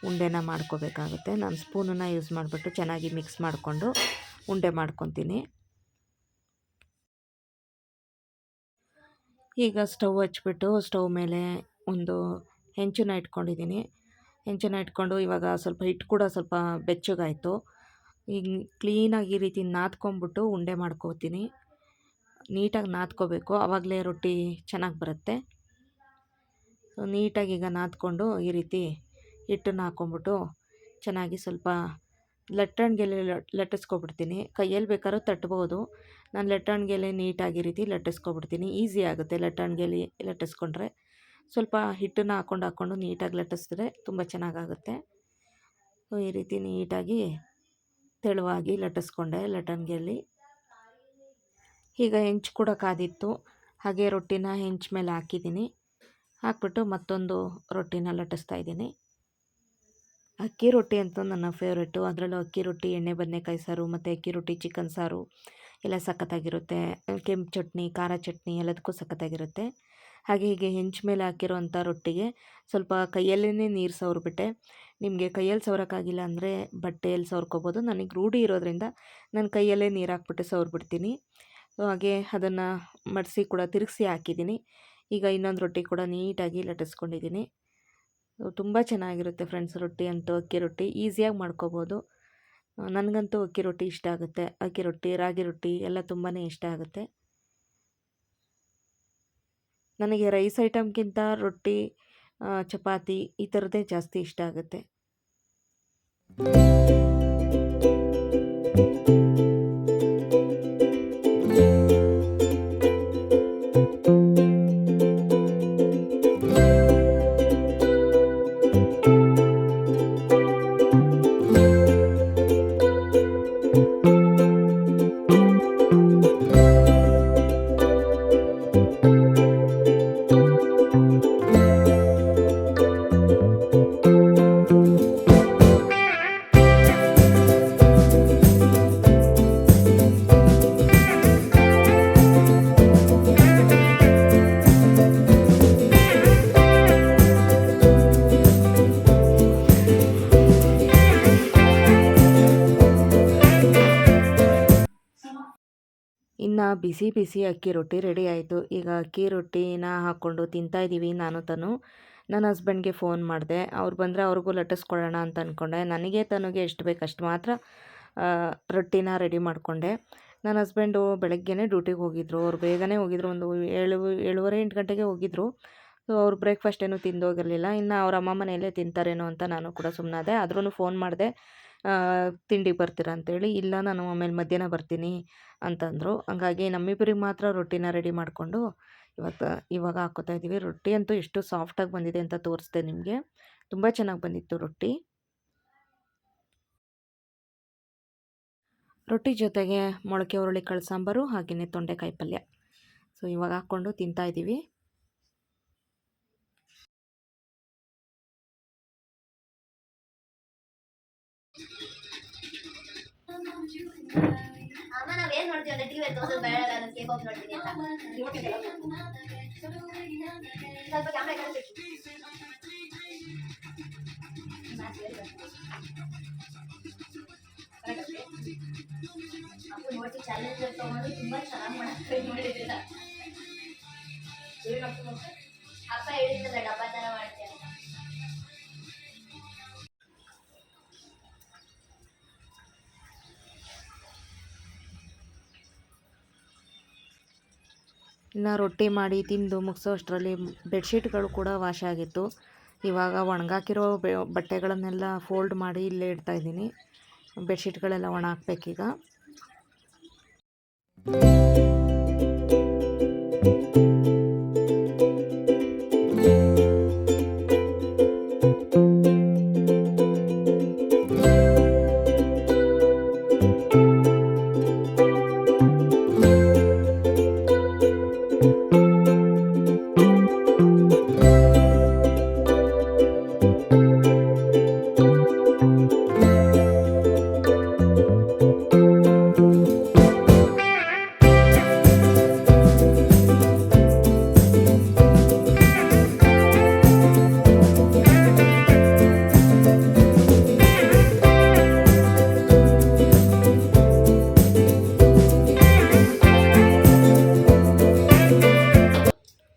ಉಂಡೆನ ಮಾಡ್ಕೋಬೇಕಾಗುತ್ತೆ. ನಾನು ಸ್ಪೂನನ್ನು ಯೂಸ್ ಮಾಡಿಬಿಟ್ಟು ಚೆನ್ನಾಗಿ ಮಿಕ್ಸ್ ಮಾಡಿಕೊಂಡು ಉಂಡೆ ಮಾಡ್ಕೊತೀನಿ. ಈಗ ಸ್ಟವ್ ಹಚ್ಬಿಟ್ಟು ಸ್ಟವ್ ಮೇಲೆ ಒಂದು ಹೆಂಚನ್ನು ಇಟ್ಕೊಂಡಿದ್ದೀನಿ. ಹೆಂಚನ್ನು ಇಟ್ಕೊಂಡು ಇವಾಗ ಸ್ವಲ್ಪ ಹಿಟ್ಟು ಕೂಡ ಸ್ವಲ್ಪ ಬೆಚ್ಚಗಾಯಿತು. ಈಗ ಕ್ಲೀನಾಗಿ ಈ ರೀತಿ ನಾದ್ಕೊಂಬಿಟ್ಟು ಉಂಡೆ ಮಾಡ್ಕೋತೀನಿ. ನೀಟಾಗಿ ನಾದ್ಕೋಬೇಕು, ಆವಾಗಲೇ ರೊಟ್ಟಿ ಚೆನ್ನಾಗಿ ಬರುತ್ತೆ. ಸೊ ನೀಟಾಗಿ ಈಗ ನಾದ್ಕೊಂಡು ಈ ರೀತಿ ಹಿಟ್ಟನ್ನು ಹಾಕ್ಕೊಂಬಿಟ್ಟು ಚೆನ್ನಾಗಿ ಸ್ವಲ್ಪ ಲಟ್ಟಣಿಗೆಲೆ ಲಟ್ಟಿಸ್ಕೊಬಿಡ್ತೀನಿ. ಕೈಯಲ್ಲಿ ಬೇಕಾದ್ರೂ ತಟ್ಬೋದು. ನಾನು ಲಟ್ಟಣಿಗೆಲೆ ನೀಟಾಗಿ ಈ ರೀತಿ ಲಟ್ಟಿಸ್ಕೊಬಿಡ್ತೀನಿ. ಈಸಿ ಆಗುತ್ತೆ ಲಟ್ಟಣಿಗೆಲಿ ಲಟ್ಟಿಸ್ಕೊಂಡ್ರೆ. ಸ್ವಲ್ಪ ಹಿಟ್ಟನ್ನು ಹಾಕ್ಕೊಂಡು ನೀಟಾಗಿ ಲಟ್ಟಿಸಿದ್ರೆ ತುಂಬ ಚೆನ್ನಾಗಾಗುತ್ತೆ. ಸೊ ಈ ರೀತಿ ನೀಟಾಗಿ ತೆಳುವಾಗಿ ಲಟ್ಟಿಸ್ಕೊಂಡೆ ಲಟ್ಟಣಿಗೆಯಲ್ಲಿ. ಈಗ ಹೆಂಚು ಕೂಡ ಕಾದಿತ್ತು, ಹಾಗೆ ರೊಟ್ಟಿನ ಹೆಂಚು ಮೇಲೆ ಹಾಕಿದ್ದೀನಿ. ಹಾಕ್ಬಿಟ್ಟು ಮತ್ತೊಂದು ರೊಟ್ಟಿನ ಲಟ್ಟಿಸ್ತಾ ಇದ್ದೀನಿ. ಅಕ್ಕಿ ರೊಟ್ಟಿ ಅಂತೂ ನನ್ನ ಫೇವ್ರೇಟು. ಅದರಲ್ಲೂ ಅಕ್ಕಿ ರೊಟ್ಟಿ, ಎಣ್ಣೆ ಬದನೆಕಾಯಿ ಸಾರು ಮತ್ತು ಅಕ್ಕಿ ರೊಟ್ಟಿ ಚಿಕನ್ ಸಾರು ಎಲ್ಲ ಸಖತ್ತಾಗಿರುತ್ತೆ. ಕೆಂಪು ಚಟ್ನಿ, ಖಾರ ಚಟ್ನಿ ಎಲ್ಲದಕ್ಕೂ ಸಖತ್ತಾಗಿರುತ್ತೆ. ಹಾಗೆ ಹೀಗೆ ಹೆಂಚು ಮೇಲೆ ಹಾಕಿರೋಂಥ ರೊಟ್ಟಿಗೆ ಸ್ವಲ್ಪ ಕೈಯಲ್ಲೇ ನೀರು ಸವರ್ಬಿಟ್ಟೆ. ನಿಮಗೆ ಕೈಯಲ್ಲಿ ಸವರೋಕ್ಕಾಗಿಲ್ಲ ಅಂದರೆ ಬಟ್ಟೆಯಲ್ಲಿ ಸವರ್ಕೋಬೋದು. ನನಗೆ ರೂಢಿ ಇರೋದ್ರಿಂದ ನಾನು ಕೈಯಲ್ಲೇ ನೀರು ಹಾಕ್ಬಿಟ್ಟು ಸವರ್ಬಿಡ್ತೀನಿ. ಹಾಗೆ ಅದನ್ನು ಮಡಿಸಿ ಕೂಡ ತಿರುಗಿಸಿ ಹಾಕಿದ್ದೀನಿ. ಈಗ ಇನ್ನೊಂದು ರೊಟ್ಟಿ ಕೂಡ ನೀಟಾಗಿ ಲಟ್ಟಿಸ್ಕೊಂಡಿದ್ದೀನಿ. ತುಂಬ ಚೆನ್ನಾಗಿರುತ್ತೆ ಫ್ರೆಂಡ್ಸ್ ರೊಟ್ಟಿ ಅಂತೂ. ಅಕ್ಕಿ ರೊಟ್ಟಿ ಈಸಿಯಾಗಿ ಮಾಡ್ಕೋಬೋದು. ನನಗಂತೂ ಅಕ್ಕಿ ರೊಟ್ಟಿ ಇಷ್ಟ ಆಗುತ್ತೆ. ಅಕ್ಕಿ ರೊಟ್ಟಿ, ರಾಗಿ ರೊಟ್ಟಿ ಎಲ್ಲ ತುಂಬಾ ಇಷ್ಟ ಆಗುತ್ತೆ. ನನಗೆ ರೈಸ್ ಐಟಮ್ಗಿಂತ ರೊಟ್ಟಿ, ಚಪಾತಿ ಈ ಥರದ್ದೇ ಜಾಸ್ತಿ ಇಷ್ಟ ಆಗುತ್ತೆ. ಇನ್ನು ಬಿಸಿ ಬಿಸಿ ಅಕ್ಕಿ ರೊಟ್ಟಿ ರೆಡಿ ಆಯಿತು. ಈಗ ಅಕ್ಕಿ ರೊಟ್ಟಿನ ಹಾಕ್ಕೊಂಡು ತಿಂತಾಯಿದ್ದೀವಿ ನಾನು ತನು. ನನ್ನ ಹಸ್ಬೆಂಡ್ಗೆ ಫೋನ್ ಮಾಡಿದೆ. ಅವ್ರು ಬಂದರೆ ಅವ್ರಿಗೂ ಲಟ್ಟಿಸ್ಕೊಡೋಣ ಅಂತ ಅಂದ್ಕೊಂಡೆ. ನನಗೆ ತನುಗೆ ಎಷ್ಟು ಬೇಕು ಅಷ್ಟು ಮಾತ್ರ ರೊಟ್ಟಿನ ರೆಡಿ ಮಾಡಿಕೊಂಡೆ. ನನ್ನ ಹಸ್ಬೆಂಡು ಬೆಳಗ್ಗೆನೇ ಡ್ಯೂಟಿಗೆ ಹೋಗಿದ್ದರು. ಅವ್ರು ಬೇಗನೆ ಹೋಗಿದ್ರು. ಒಂದು 7:30 8 ಗಂಟೆಗೆ ಹೋಗಿದ್ದರು. ಸೊ ಅವ್ರು ಬ್ರೇಕ್ಫಾಸ್ಟ್ ಏನೂ ತಿಂದೋಗಿರಲಿಲ್ಲ. ಇನ್ನು ಅವ್ರ ಅಮ್ಮ ಮನೆಯಲ್ಲೇ ತಿಂತಾರೇನೋ ಅಂತ ನಾನು ಕೂಡ ಸುಮ್ಮನಾದೆ. ಆದ್ರೂ ಫೋನ್ ಮಾಡಿದೆ, ತಿಂಡಿಗೆ ಬರ್ತೀರಾ ಅಂತೇಳಿ. ಇಲ್ಲ, ನಾನು ಆಮೇಲೆ ಮಧ್ಯಾಹ್ನ ಬರ್ತೀನಿ ಅಂತಂದರು. ಹಂಗಾಗಿ ನಮ್ಮಿಬ್ಬರಿಗೆ ಮಾತ್ರ ರೊಟ್ಟಿನ ರೆಡಿ ಮಾಡಿಕೊಂಡು ಇವಾಗ ಹಾಕ್ಕೋತಾ ಇದ್ದೀವಿ. ರೊಟ್ಟಿ ಅಂತೂ ಎಷ್ಟು ಸಾಫ್ಟಾಗಿ ಬಂದಿದೆ ಅಂತ ತೋರಿಸ್ದೆ ನಿಮಗೆ. ತುಂಬ ಚೆನ್ನಾಗಿ ಬಂದಿತ್ತು ರೊಟ್ಟಿ. ರೊಟ್ಟಿ ಜೊತೆಗೆ ಮೊಳಕೆ ಹುರುಳಿಕಾಳು ಸಾಂಬಾರು, ಹಾಗೆಯೇ ತೊಂಡೆಕಾಯಿ ಪಲ್ಯ. ಸೊ ಇವಾಗ ಹಾಕ್ಕೊಂಡು ತಿಂತಾಯಿದ್ದೀವಿ. ಅಮ್ಮ ನಾವೇನ್ ನೋಡ್ತೀವಿ ಅಂದ್ರೆ ಟಿವಿ ತೋರ್ಸೋದು ಬೇಡ, ನಾನು ಕೇಕ್ ಆಫ್ ನೋಡ್ತೀನಿ ಅಂತ. ಸ್ವಲ್ಪ ಕ್ಯಾಮ್ರಾ ಕಳಿಸ್ಬೇಕು. ಅಪ್ಪ ನೋಡ್ತಿ ಚಾಲೆಂಜ್ ತಗೊಂಡು ತುಂಬಾ ಚೆನ್ನಾಗಿ ಮಾಡಕ್ಕೆ ನೋಡಿದ್ದಿಲ್ಲ. ಅಪ್ಪ ಹೇಳಿದ್ದಲ್ಲ ಡಬ್ಬಾ ತರ ಮಾಡ್ತೀಯ ಅಂತ. ಇನ್ನು ರೊಟ್ಟಿ ಮಾಡಿ ತಿಂದು ಮುಗಿಸೋ ಅಷ್ಟರಲ್ಲಿ ಬೆಡ್ಶೀಟ್ಗಳು ಕೂಡ ವಾಶ್ ಆಗಿತ್ತು. ಇವಾಗ ಒಣಗಾಕಿರೋ ಬಟ್ಟೆಗಳನ್ನೆಲ್ಲ ಫೋಲ್ಡ್ ಮಾಡಿ ಇಲ್ಲೇ ಇಡ್ತಾಯಿದ್ದೀನಿ. ಬೆಡ್ಶೀಟ್ಗಳೆಲ್ಲ ಒಣ ಹಾಕ್ಬೇಕೀಗ.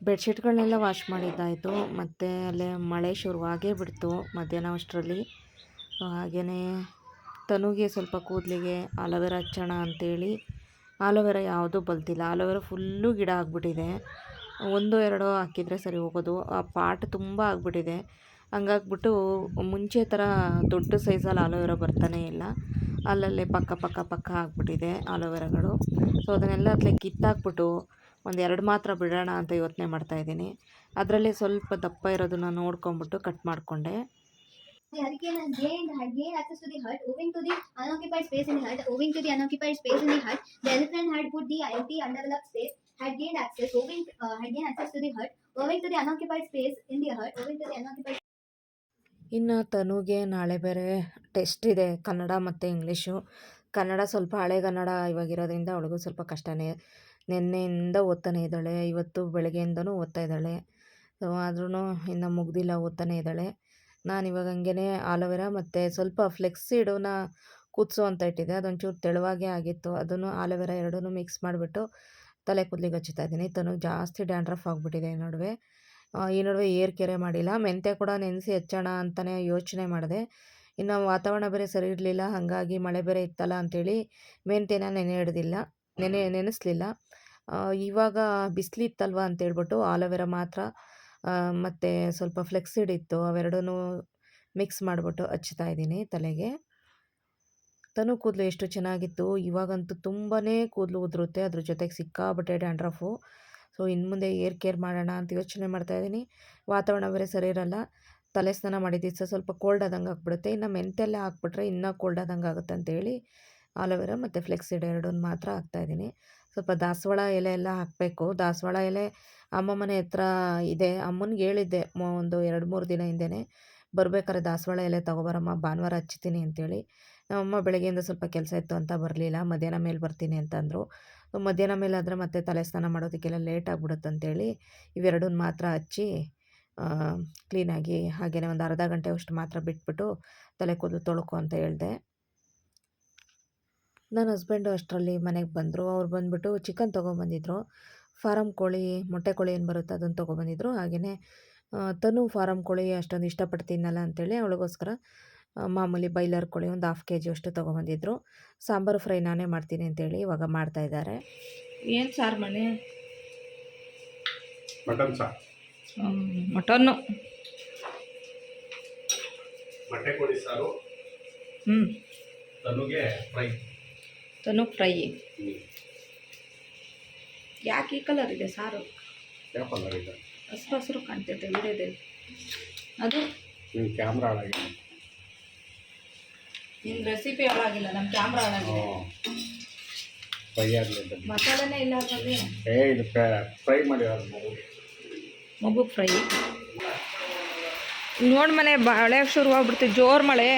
ಬೆಡ್ಶೀಟ್ಗಳನ್ನೆಲ್ಲ ವಾಶ್ ಮಾಡಿದ್ದಾಯಿತು. ಮತ್ತು ಅಲ್ಲೇ ಮಳೆ ಶುರುವಾಗೇ ಬಿಡ್ತು ಮಧ್ಯಾಹ್ನ ಅಷ್ಟರಲ್ಲಿ. ಹಾಗೆಯೇ ತನುಗೆ ಸ್ವಲ್ಪ ಕೂದಲಿಗೆ ಆಲೋವೆರಾ ಹಚ್ಚೋಣ ಅಂಥೇಳಿ ಆಲೋವೆರಾ ಯಾವುದೂ ಬಲ್ತಿಲ್ಲ. ಆಲೋವೆರಾ ಫುಲ್ಲು ಗಿಡ ಆಗಿಬಿಟ್ಟಿದೆ. 1-2 ಹಾಕಿದರೆ ಸರಿ ಹೋಗೋದು. ಆ ಪಾಟ್ ತುಂಬ ಆಗಿಬಿಟ್ಟಿದೆ. ಹಂಗಾಗ್ಬಿಟ್ಟು ಮುಂಚೆ ಥರ ದೊಡ್ಡ ಸೈಜಲ್ಲಿ ಆಲೋವೆರಾ ಬರ್ತಾನೇ ಇಲ್ಲ. ಅಲ್ಲಲ್ಲೇ ಪಕ್ಕ ಆಗಿಬಿಟ್ಟಿದೆ ಆಲೋವೆರಾಗಳು. ಸೊ ಅದನ್ನೆಲ್ಲ ಅತ್ಲೇ ಕಿತ್ತಾಕ್ಬಿಟ್ಟು 1-2 ಮಾತ್ರ ಬಿಡೋಣ ಅಂತ ಯೋಚನೆ ಮಾಡ್ತಾಯಿದ್ದೀನಿ. ಅದರಲ್ಲೇ ಸ್ವಲ್ಪ ದಪ್ಪ ಇರೋದನ್ನು ನೋಡ್ಕೊಂಬಿಟ್ಟು ಕಟ್ ಮಾಡಿಕೊಂಡೆ. Hurricane had gained access to the hut owing to the unoccupied space in the hut. Owing to the unoccupied space in the hut, the elephant had put the empty undeveloped space. Had gained access to the hut owing to the unoccupied space in the hut. Owing to the unoccupied. ಇನ್ನು ತನುಗೆ ನಾಳೆ ಬೇರೆ test ಇದೆ, ಕನ್ನಡ ಮತ್ತು English. Kannada ಸ್ವಲ್ಪ ಹಳೆಗನ್ನಡ ಇವಾಗಿರೋದ್ರಿಂದ ಅವಳಿಗೂ ಸ್ವಲ್ಪ ಕಷ್ಟನೇ. ನಿನ್ನೆಯಿಂದ ಓದ್ತಾನೆ ಇದ್ದಾಳೆ, ಇವತ್ತು ಬೆಳಗ್ಗೆಯಿಂದನೂ ಓದ್ತಾ ಇದ್ದಾಳೆ. ಸೊ ಆದ್ರೂ ಇನ್ನೂ ಮುಗ್ದಿಲ್ಲ, ಓದ್ತಾನೆ ಇದ್ದಾಳೆ. ನಾನಿವಾಗ ಹಂಗೇ ಆಲೋವೆರಾ ಮತ್ತು ಸ್ವಲ್ಪ ಫ್ಲೆಕ್ಸಿಡೋನ ಕುದಿಸು ಅಂತ ಇಟ್ಟಿದ್ದೆ, ಅದೊಂಚೂರು ತೆಳುವಾಗೇ ಆಗಿತ್ತು. ಅದನ್ನು ಆಲೋವೆರಾ ಎರಡನ್ನೂ ಮಿಕ್ಸ್ ಮಾಡಿಬಿಟ್ಟು ತಲೆ ಕೂದಲಿಗೆ ಹಚ್ತಾ ಇದ್ದೀನಿ. ತನಗೆ ಜಾಸ್ತಿ ಡ್ಯಾಂಡ್ರಫ್ ಆಗಿಬಿಟ್ಟಿದೆ ಈ ನಡುವೆ ಏರ್ ಕೆರೆ ಮಾಡಿಲ್ಲ. ಮೆಂತ್ಯ ಕೂಡ ನೆನೆಸಿ ಹಚ್ಚೋಣ ಅಂತಲೇ ಯೋಚನೆ ಮಾಡಿದೆ. ಇನ್ನು ವಾತಾವರಣ ಬೇರೆ ಸರಿ ಇರಲಿಲ್ಲ, ಹಾಗಾಗಿ ಮಳೆ ಬೇರೆ ಇತ್ತಲ್ಲ ಅಂಥೇಳಿ ಮೆಂತ್ಯನ ನೆನೆಸಲಿಲ್ಲ. ಇವಾಗ ಬಿಸಿಲಿತ್ತಲ್ವ ಅಂತೇಳ್ಬಿಟ್ಟು ಆಲೋವೆರಾ ಮಾತ್ರ ಮತ್ತು ಸ್ವಲ್ಪ ಫ್ಲೆಕ್ಸಿಡ್ ಇತ್ತು, ಅವೆರಡನ್ನೂ ಮಿಕ್ಸ್ ಮಾಡಿಬಿಟ್ಟು ಹಚ್ತಾ ಇದ್ದೀನಿ ತಲೆಗೆ. ತನು ಕೂದಲು ಎಷ್ಟು ಚೆನ್ನಾಗಿತ್ತು, ಇವಾಗಂತೂ ತುಂಬಾ ಕೂದಲು ಉದುರುತ್ತೆ, ಅದ್ರ ಜೊತೆಗೆ ಸಿಕ್ಕಾಬಟ್ಟೆ ಡ್ಯಾಂಡ್ರಫು. ಸೊ ಇನ್ನು ಮುಂದೆ ಏರ್ ಕೇರ್ ಮಾಡೋಣ ಅಂತ ಯೋಚನೆ ಮಾಡ್ತಾಯಿದ್ದೀನಿ. ವಾತಾವರಣ ಬೇರೆ ಸರಿ ಇರಲ್ಲ, ತಲೆ ಸ್ನಾನ ಮಾಡಿದ ದಿವಸ ಸ್ವಲ್ಪ ಕೋಲ್ಡ್ ಆದಂಗೆ ಆಗಿಬಿಡುತ್ತೆ. ಇನ್ನು ಮೆಂತೆಲ್ಲ ಹಾಕ್ಬಿಟ್ರೆ ಇನ್ನೂ ಕೋಲ್ಡ್ ಆದಂಗೆ ಆಗುತ್ತೆ ಅಂತೇಳಿ ಆಲೋವೆರಾ ಮತ್ತು ಫ್ಲೆಕ್ಸಿಡ್ ಎರಡನ್ನೂ ಮಾತ್ರ ಹಾಕ್ತಾಯಿದ್ದೀನಿ. ಸ್ವಲ್ಪ ದಾಸವಾಳ ಎಲೆ ಎಲ್ಲ ಹಾಕಬೇಕು. ದಾಸವಾಳ ಎಲೆ ಅಮ್ಮ ಮನೆ ಹತ್ರ ಇದೆ, ಅಮ್ಮನಿಗೆ ಹೇಳಿದ್ದೆ ಒಂದು 2-3 ದಿನ ಹಿಂದೆಯೇ, ಬರ್ಬೇಕಾದ್ರೆ ದಾಸವಾಳ ಎಲೆ ತೊಗೊಬರಮ್ಮ, ಭಾನುವಾರ ಹಚ್ತೀನಿ ಅಂತೇಳಿ. ನಮ್ಮಮ್ಮ ಬೆಳಗ್ಗೆಯಿಂದ ಸ್ವಲ್ಪ ಕೆಲಸ ಇತ್ತು ಅಂತ ಬರಲಿಲ್ಲ, ಮಧ್ಯಾಹ್ನ ಮೇಲೆ ಬರ್ತೀನಿ ಅಂತಂದರು. ಮಧ್ಯಾಹ್ನ ಮೇಲೆ ಆದರೆ ಮತ್ತೆ ತಲೆ ಸ್ನಾನ ಮಾಡೋದಕ್ಕೆಲ್ಲ ಲೇಟ್ ಆಗಿಬಿಡುತ್ತಂತೇಳಿ ಇವೆರಡನ್ನ ಮಾತ್ರ ಹಚ್ಚಿ ಕ್ಲೀನಾಗಿ ಹಾಗೆಯೇ ಒಂದು ಅರ್ಧ ಗಂಟೆ ಅಷ್ಟು ಮಾತ್ರ ಬಿಟ್ಬಿಟ್ಟು ತಲೆ ಕೂದಲು ತೊಳ್ಕೊ ಅಂತ ಹೇಳಿದೆ. ನನ್ನ ಹಸ್ಬೆಂಡು ಅಷ್ಟರಲ್ಲಿ ಮನೆಗೆ ಬಂದರು. ಅವ್ರು ಬಂದುಬಿಟ್ಟು ಚಿಕನ್ ತೊಗೊಬಂದಿದ್ರು. ಫಾರಮ್ ಕೋಳಿ, ಮೊಟ್ಟೆ ಕೋಳಿ ಏನು ಬರುತ್ತೆ ಅದನ್ನು ತೊಗೊಬಂದಿದ್ರು. ಹಾಗೆಯೇ ತನು ಫಾರಮ್ ಕೋಳಿ ಅಷ್ಟೊಂದು ಇಷ್ಟಪಟ್ಟು ತಿನ್ನಲ್ಲ ಅಂತೇಳಿ ಅವಳಿಗೋಸ್ಕರ ಮಾಮೂಲಿ ಬಾಯ್ಲರ್ ಕೋಳಿ ಒಂದು 1/2 kg ಅಷ್ಟು ತೊಗೊಬಂದಿದ್ರು. ಸಾಂಬಾರು ಫ್ರೈ ನಾನೇ ಮಾಡ್ತೀನಿ ಅಂತೇಳಿ ಇವಾಗ ಮಾಡ್ತಾಯಿದ್ದಾರೆ. ಏನು ಸಾರು ಮನೆ? ಮಟನ್ ಸಾರು. ಮಟನ್ನು ಮೊಟ್ಟೆ ಕೋಳಿ ಸಾರು. ತನುಗೆ ಫ್ರೈ. ಫ್ರೈ. ಯಾಕೆ ಈ ಕಲರ್ ಇದೆ ಸಾರು? ಯಾವ ಕಲರ್ ಇದೆ? ಹಸಿರು ಕಾಣ್ತೈತೆ ವಿಡಿಯೋದಲ್ಲಿ. ಅದು ನಿಮ್ಮ ಕ್ಯಾಮ್ರಾ ಹಾಳಾಗಿದೆ. ನಿನ್ನ ರೆಸಿಪಿ ಹಾಳಾಗಿಲ್ಲ, ನಮ್ಮ ಕ್ಯಾಮ್ರಾ ಹಾಳಾಗಿದೆ. ಫ್ರೈ ಆಗಲಿಲ್ಲ, ಮಸಾಲೆನೇ ಇಲ್ಲ ಅದರಲ್ಲಿ. ಇದು ಫ್ರೈ ಮಾಡಿರೋದು ಮಗು ಫ್ರೈ. ನೋಡಿ ಮನೆ ಮಳೆ ಶುರುವಾಗ್ಬಿಡ್ತು, ಜೋರು ಮಳೆ.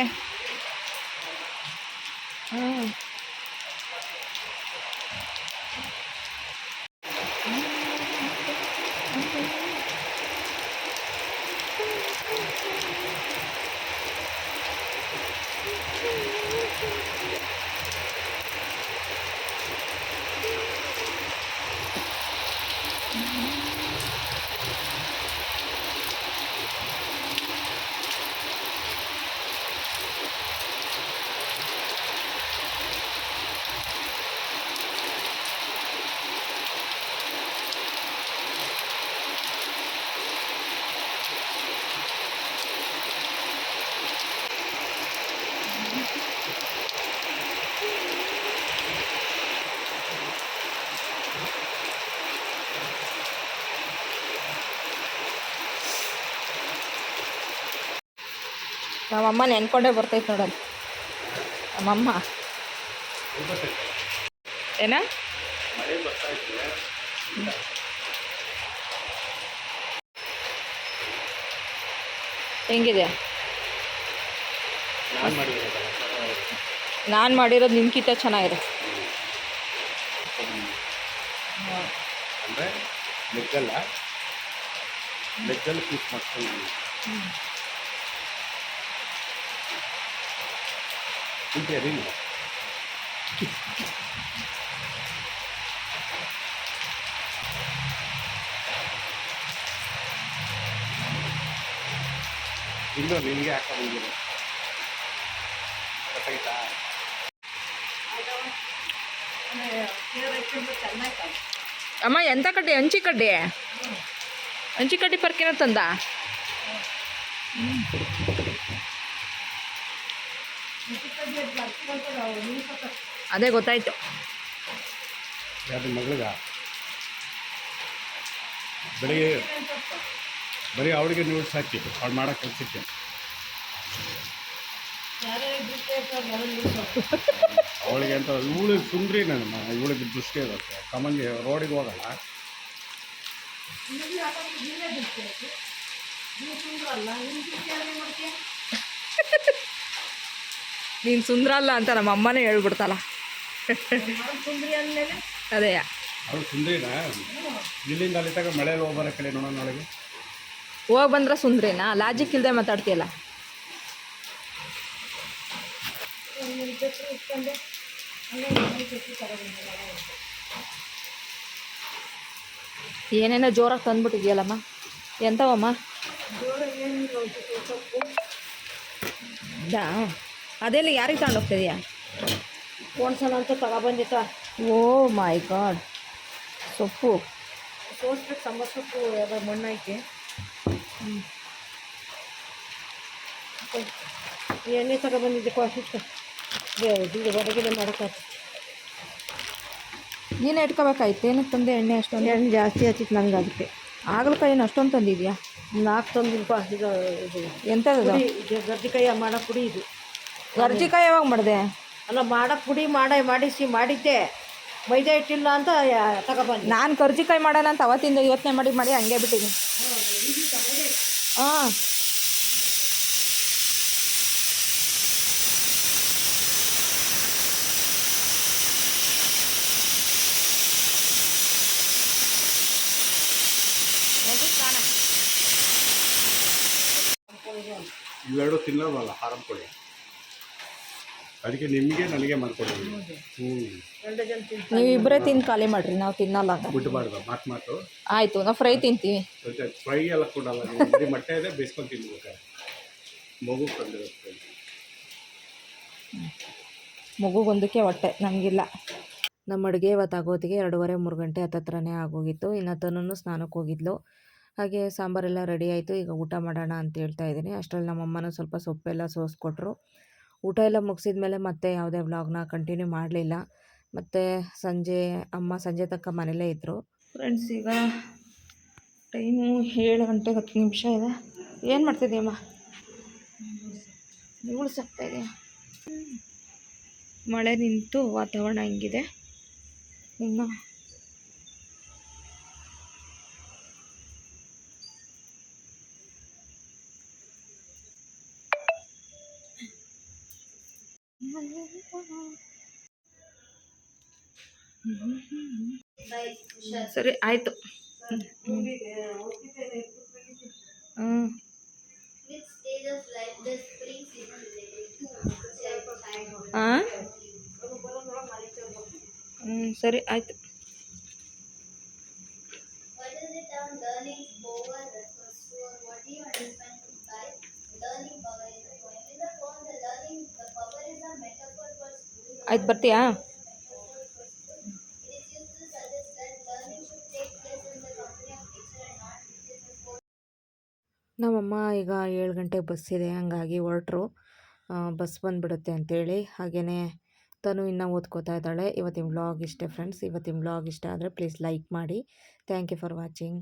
ನಮ್ಮಮ್ಮ ನೆನ್ಕೊಂಡೇ ಬರ್ತೈತೆ ನೋಡಲ್ಲ ನಮ್ಮಮ್ಮ. ಏನ ಮಳೆ ಬರ್ತಾ ಇದ್ರೆ ಹೆಂಗಿದೆ? ನಾನು ನಾನು ಮಾಡಿರೋದು ನಿನ್ಕಿಂತ ಚೆನ್ನಾಗಿದೆ. ಅಂದರೆ ಲೆಗ್ಗಲ್ಲಿ ಪೀಸ್ ಮಾಡ್ಕೊಂಡು ಇಲ್ಲ. ಇನ್ನು ನಿನಗೆ ಹಾಕೊಂಡಿರೋ ಗೊತ್ತಾಯ್ತಾ? ಅಮ್ಮ ಎಂಥ ಕಡ್ಡಿ? ಹಂಚಿ ಕಡ್ಡಿ ಪರ್ಕಿನ ತಂದ. ಅದೇ ಗೊತ್ತಾಯ್ತು. ಯಾವ್ದು ಮಗಳಿಗ? ಬೆಳಿಗ್ಗೆ ಬರೀ ಅವಳಿಗೆ ನೋಟ್ಸ್ ಹಾಕಿ ಅವ್ಳು ಮಾಡೋ ಕೆಲಸಕ್ಕೆ. ಅವಳಿಗೆ ಅಂತ ಇವಳಿಗೆ ಸುಂದ್ರಿ ನನ್ನ ಇವಳಿಗೆ ದೃಷ್ಟಿ ಇರುತ್ತೆ. ಕಮಂಗೆ ರೋಡಿಗೆ ಹೋಗಲ್ಲ. ನೀನು ಸುಂದರ ಅಲ್ಲ ಅಂತ ನಮ್ಮ ಅಮ್ಮನೇ ಹೇಳ್ಬಿಡ್ತಲ್ಲ. ಸುಂದ್ರಿ ಅಂದಮೇಲೆ ಅದೇ ಅವ್ರು ಸುಂದ್ರಿನಾ? ಇಲ್ಲಿಂದ ಅಲ್ಲಿ ತಗ ಮಳೆಯಲ್ಲಿ ಹೋಗ್ಬರೋ ಕಡೆ ನೋಡೋಣ ನಾಳೆಗೆ. ಹೋಗಿ ಬಂದ್ರೆ ಸುಂದ್ರೇನಾ? ಲಾಜಿಕ್ ಇಲ್ಲದೆ ಮಾತಾಡ್ತೀಯಲ್ಲ. ಇಟ್ಕೊಂಡು ಏನೇನೋ ಜೋರಾಗಿ ತಂದ್ಬಿಟ್ಟಿದ್ಯಲ್ಲಮ್ಮ. ಎಂಥವಮ್ಮ? ದಾ ಅದೆಲ್ಲ ಯಾರಿಗೆ ತಗೊಂಡೋಗ್ತಿದ್ಯಾ? ಕೋಣ್ಸೋಣ ಅಂತ ತಗೊಬಂದಿತ್ತ. ಓ ಮೈ ಗಾಡ್. ಸೊಪ್ಪು ಸೋಸ್ಬಿಟ್ಟು ಸಾಂಬಾರು ಸೊಪ್ಪು ಎಲ್ಲ ಮಣ್ಣು ಐತೆ. ಎಣ್ಣೆ ತಗೊಬಂದಿದ್ದೆ ಕಾಫಿಟ್ಟು ಇದು ಹೊರಗಡೆ ಮಾಡೋಕ್ಕಾಗ್ತದೆ. ನೀನು ಇಟ್ಕೋಬೇಕಾಯ್ತು. ಏನಕ್ಕೆ ತಂದೆ ಎಣ್ಣೆ ಅಷ್ಟೊಂದು? ಎಣ್ಣೆ ಜಾಸ್ತಿ ಹಚ್ಚಿತ್ತು ನಂಗೆ ಅದಕ್ಕೆ. ಹಾಗಲಕಾಯಿ ಏನು ಅಷ್ಟೊಂದು ತಂದಿದ್ಯಾ? 4 ತಂದಿಲ್ಪ. ಇದು ಇದು ಎಂಥದ್ದು? ಗರ್ಜಿಕಾಯಿ ಮಾಡೋ ಪುಡಿ ಇದು. ಕರ್ಜಿಕಾಯಿ ಯಾವಾಗ ಮಾಡಿದೆ? ಅಲ್ಲ ಮಾಡೋ ಪುಡಿ ಮಾಡಿದ್ದೆ. ಮೈದಾ ಹಿಟ್ಟಿಲ್ಲ ಅಂತ ತಗೊಬಂದು. ನಾನು ಕರ್ಜಿಕಾಯಿ ಮಾಡೋಣ ಅಂತ ಅವತ್ತಿಂದ ಯೋಚನೆ ಮಾಡಿ ಹಂಗೆ ಬಿಟ್ಟಿದ್ದೀನಿ. ಹಾಂ ಇವೆರಡು ತಿನ್ನೋದಲ್ಲ ಹಾರಂ ಕೊಡಿ. ಅದಕ್ಕೆ ನಿಮಗೆ ನನಗೆ ಮಾಡ್ಕೊಡೋದು. ನೀವಿಬ್ಬರೇ ತಿಂದು ಖಾಲಿ ಮಾಡಿರಿ, ನಾವು ತಿನ್ನಲ್ಲ ಅಂತ. ಬಿಟ್ಟಬಾರ್ದು ಮಾತು. ಆಯಿತು, ನಾವು ಫ್ರೈ ತಿಂತೀವಿ. ಫ್ರೈ ಎಲ್ಲ ಕೊಡಲ್ಲ. ಬರೀ ಮೊಟ್ಟೆ ಇದೆ, ಬೇಯಿಸ್ಕೊಂಡು ತಿನ್ಬೇಕಾರೆ ಮಗು ತಂದಿರುತ್ತೆ. ಮಗುಗೊಂದಕ್ಕೆ ಹೊಟ್ಟೆ, ನಮಗಿಲ್ಲ. ನಮ್ಮ ಅಡುಗೆ ಇವತ್ತು ಆಗೋತ್ತಿಗೆ 2:30-3 ಗಂಟೆ ಹತ್ತತ್ರನೇ ಆಗೋಗಿತ್ತು. ಇನ್ನು ತನೂ ಸ್ನಾನಕ್ಕೆ ಹೋಗಿದ್ಲು. ಹಾಗೆ ಸಾಂಬಾರೆಲ್ಲ ರೆಡಿ ಆಯಿತು. ಈಗ ಊಟ ಮಾಡೋಣ ಅಂತ ಹೇಳ್ತಾ ಇದ್ದೀನಿ. ಅಷ್ಟರಲ್ಲಿ ನಮ್ಮಮ್ಮನೂ ಸ್ವಲ್ಪ ಸೊಪ್ಪೆಲ್ಲ ಸೋಸ್ಕೊಟ್ರು. ಊಟ ಎಲ್ಲ ಮುಗಿಸಿದ ಮೇಲೆ ಮತ್ತೆ ಯಾವುದೇ ವ್ಲಾಗ್ನ ಕಂಟಿನ್ಯೂ ಮಾಡಲಿಲ್ಲ. ಮತ್ತು ಸಂಜೆ ತನಕ ಮನೇಲೇ ಇದ್ದರು. ಫ್ರೆಂಡ್ಸ್, ಈಗ ಟೈಮು 7 ಗಂಟೆ 10 ನಿಮಿಷ ಇದೆ. ಏನು ಮಾಡ್ತಿದ್ದೀಯಮ್ಮ? ಉಳಿಸಾಗ್ತಾ ಇದೆಯಾ? ಮಳೆ ನಿಂತು ವಾತಾವರಣ ಹಿಂಗಿದೆ. ಇನ್ನು ಸರಿ ಆಯಿತು. Which stage of life does spring season related to? ಹಾಂ ಸರಿ ಆಯಿತು. What does the term learning power refers to, or what do you understand by learning power in the poem? In the poem, the power is a metaphor for school. ಆಯ್ತು, ಬರ್ತೀಯಾ? It is used to suggest that learning should take place in the company of teacher and not within the four. ನಮ್ಮಮ್ಮ ಈಗ 7 ಗಂಟೆಗೆ ಬಸ್ಸಿದೆ, ಹಂಗಾಗಿ ಹೊರಟ್ರು. Bus ಬಂದುಬಿಡುತ್ತೆ ಅಂತೇಳಿ. ಹಾಗೆಯೇ ತನು ಇನ್ನೂ ಓದ್ಕೋತಾ ಇದ್ದಾಳೆ. ಇವತ್ತಿನ ವ್ಲಾಗ್ ಇಷ್ಟೇ ಫ್ರೆಂಡ್ಸ್. ಇವತ್ತಿನ ವ್ಲಾಗ್ ಇಷ್ಟ ಆದರೆ ಪ್ಲೀಸ್ ಲೈಕ್ ಮಾಡಿ. Thank you for watching.